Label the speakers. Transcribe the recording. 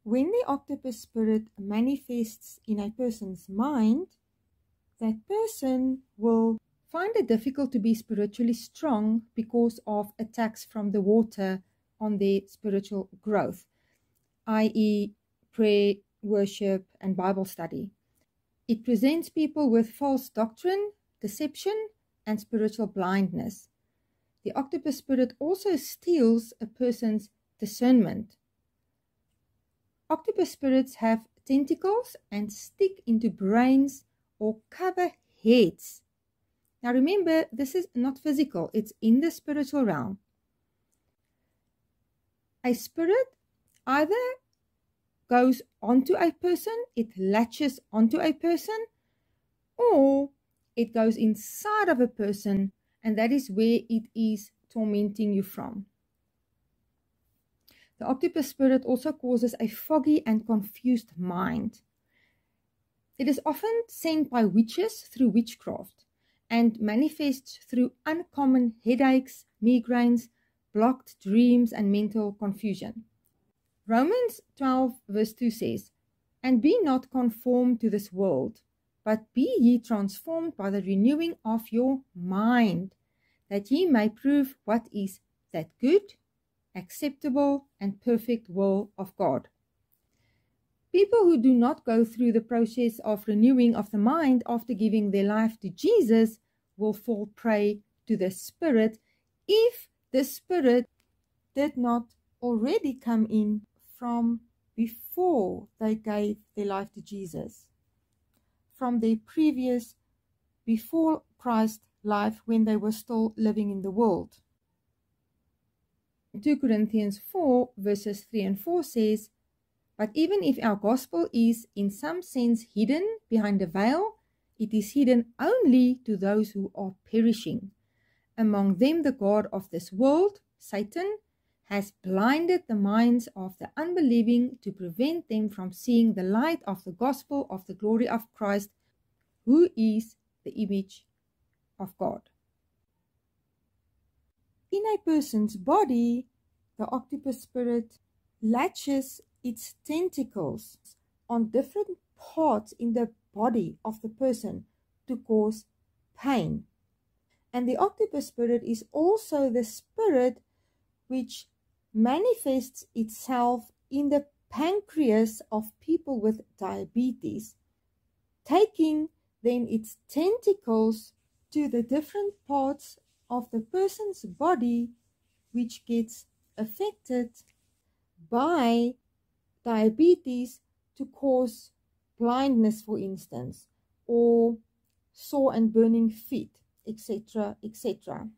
Speaker 1: When the octopus spirit manifests in a person's mind, that person will find it difficult to be spiritually strong because of attacks from the water on their spiritual growth, i.e., prayer, worship, and Bible study. It presents people with false doctrine, deception, and spiritual blindness. The octopus spirit also steals a person's discernment. Octopus spirits have tentacles and stick into brains or cover heads. Now remember, this is not physical, it's in the spiritual realm. A spirit either goes onto a person, it latches onto a person, or it goes inside of a person, and that is where it is tormenting you from. The octopus spirit also causes a foggy and confused mind. It is often sent by witches through witchcraft and manifests through uncommon headaches, migraines, blocked dreams, and mental confusion. Romans 12 verse 2 says, "And be not conformed to this world, but be ye transformed by the renewing of your mind, that ye may prove what is that good, acceptable, and perfect will of God." People who do not go through the process of renewing of the mind after giving their life to Jesus will fall prey to the spirit if the spirit did not already come in from before they gave their life to Jesus, from their previous, before Christ life when they were still living in the world. 2 Corinthians 4 verses 3 and 4 says, "But even if our gospel is in some sense hidden behind a veil, it is hidden only to those who are perishing. Among them the God of this world, Satan, has blinded the minds of the unbelieving to prevent them from seeing the light of the gospel of the glory of Christ, who is the image of God." In a person's body, the octopus spirit latches its tentacles on different parts in the body of the person to cause pain. And the octopus spirit is also the spirit which manifests itself in the pancreas of people with diabetes, taking then its tentacles to the different parts of the person's body which gets affected by diabetes to cause blindness, for instance, or sore and burning feet, etc., etc.